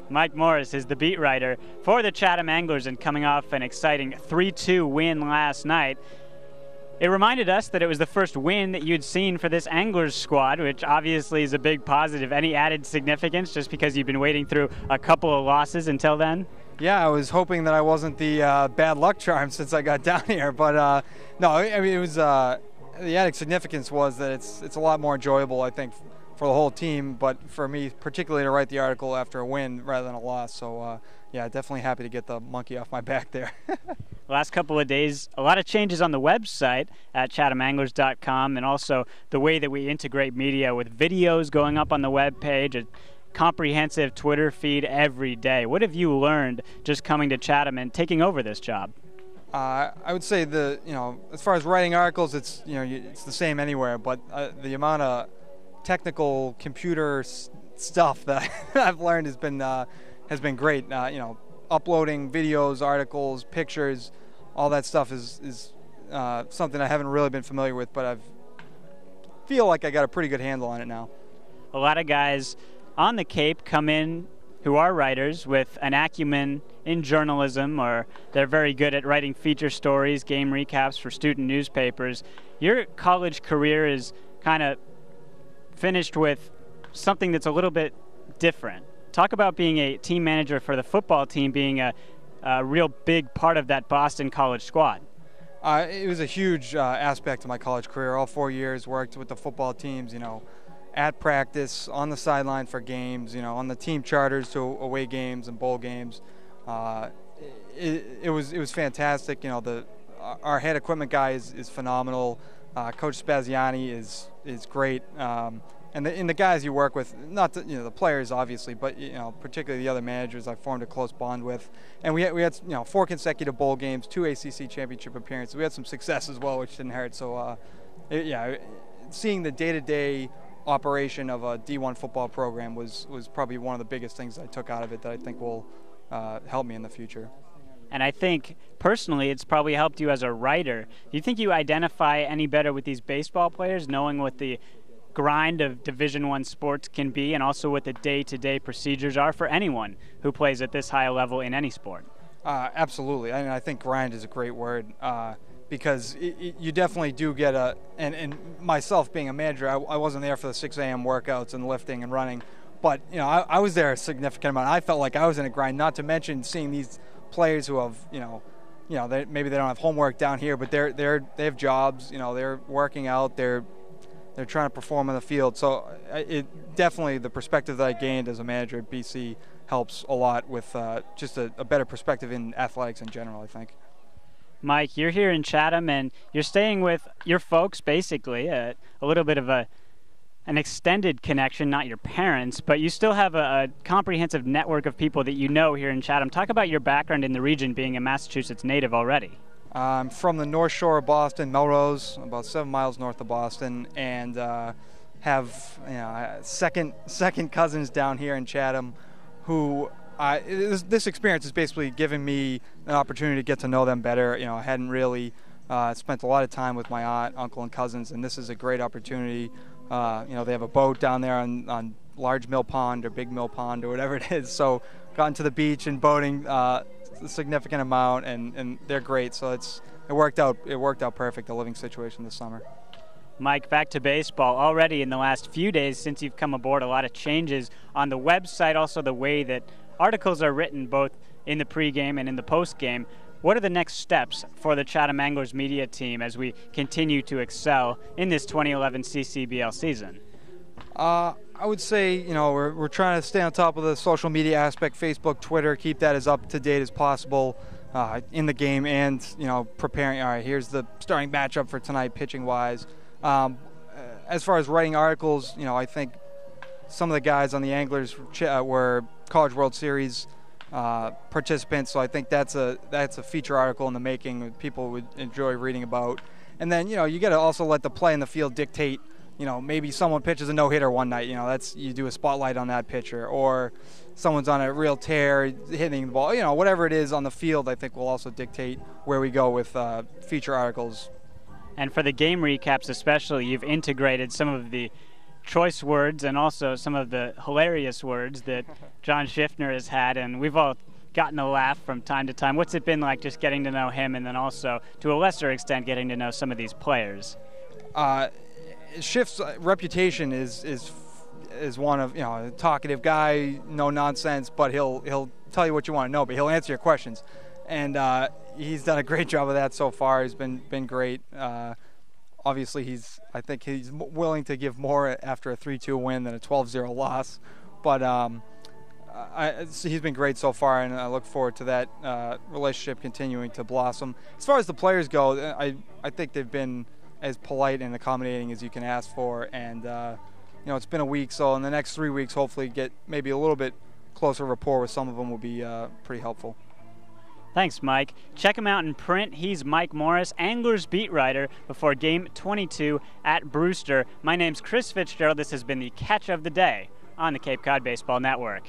Mike Morris is the beat writer for the Chatham Anglers and coming off an exciting 3-2 win last night. It reminded us that it was the first win that you'd seen for this Anglers squad, which obviously is a big positive. Any added significance just because you've been waiting through a couple of losses until then? Yeah, I was hoping that I wasn't the bad luck charm since I got down here. But no, I mean, it was the added significance was that it's a lot more enjoyable, I think, for the whole team, but for me particularly to write the article after a win rather than a loss. So yeah, definitely happy to get the monkey off my back there. Last couple of days, a lot of changes on the website at chathamanglers.com, and also the way that we integrate media with videos going up on the web page, a comprehensive Twitter feed every day. What have you learned just coming to Chatham and taking over this job? I would say as far as writing articles, it's it's the same anywhere, but the amount of technical computer stuff that I've learned has been great. Uploading videos, articles, pictures, all that stuff is something I haven't really been familiar with, but I feel like I got a pretty good handle on it now. A lot of guys on the Cape come in who are writers with an acumen in journalism, or they're very good at writing feature stories, game recaps for student newspapers. Your college career is kind of finished with something that's a little bit different. Talk about being a team manager for the football team, being a real big part of that Boston college squad. It was a huge aspect of my college career. All 4 years worked with the football teams, at practice, on the sideline for games, on the team charters to away games and bowl games. It was fantastic. Our head equipment guy is phenomenal. Coach Spaziani is great. And the guys you work with, not the players obviously, but particularly the other managers I formed a close bond with. And we had 4 consecutive bowl games, 2 ACC championship appearances. We had some success as well, which didn't hurt. So seeing the day-to-day operation of a D1 football program was probably one of the biggest things I took out of it that I think will help me in the future. And I think personally it's probably helped you as a writer. Do you think you identify any better with these baseball players, knowing what the grind of Division I sports can be, and also what the day-to-day procedures are for anyone who plays at this high level in any sport? Absolutely. I mean, I think grind is a great word because you definitely do get and myself being a manager, I wasn't there for the 6 a.m. workouts and lifting and running, but I was there a significant amount. I felt like I was in a grind, not to mention seeing these players who have maybe they don't have homework down here, but they have jobs, they're working out, they're trying to perform on the field. So it definitely, the perspective that I gained as a manager at BC helps a lot with just a better perspective in athletics in general, I think. Mike, you're here in Chatham and you're staying with your folks, basically, a little bit of an extended connection, not your parents, but you still have a comprehensive network of people that you know here in Chatham. Talk about your background in the region, being a Massachusetts native already. I'm from the North Shore of Boston, Melrose, about 7 miles north of Boston, and have second cousins down here in Chatham who this experience has basically given me an opportunity to get to know them better. I hadn't really spent a lot of time with my aunt, uncle, and cousins, and this is a great opportunity. They have a boat down there on Large Mill Pond or Big Mill Pond or whatever it is. So gotten to the beach and boating a significant amount, and they're great. So it worked out perfect, the living situation this summer. Mike, back to baseball. Already in the last few days since you've come aboard, a lot of changes on the website, also the way that articles are written both in the pregame and in the postgame. What are the next steps for the Chatham Anglers media team as we continue to excel in this 2011 CCBL season? I would say, we're trying to stay on top of the social media aspect, Facebook, Twitter, keep that as up to date as possible in the game, and preparing. All right, here's the starting matchup for tonight, pitching wise. As far as writing articles, I think some of the guys on the Anglers were College World Series participants, so I think that's a feature article in the making that people would enjoy reading about. And then you got to also let the play in the field dictate. Maybe someone pitches a no-hitter one night. You do a spotlight on that pitcher, or someone's on a real tear hitting the ball. Whatever it is on the field, I think will also dictate where we go with feature articles. And for the game recaps especially, you've integrated some of the choice words and also some of the hilarious words that John Schiffner has had, and we've all gotten a laugh from time to time. What's it been like just getting to know him, and then also, to a lesser extent, getting to know some of these players? Schiff's reputation is one of, a talkative guy, no nonsense, but he'll tell you what you want to know, but he'll answer your questions, and he's done a great job of that so far. He's been great. Obviously, I think he's willing to give more after a 3-2 win than a 12-0 loss, but he's been great so far, and I look forward to that relationship continuing to blossom. As far as the players go, I think they've been as polite and accommodating as you can ask for, and it's been a week, so in the next 3 weeks, hopefully get maybe a little bit closer rapport with some of them will be pretty helpful. Thanks, Mike. Check him out in print. He's Mike Morris, Anglers beat writer before Game 22 at Brewster. My name's Chris Fitzgerald. This has been the Catch of the Day on the Cape Cod Baseball Network.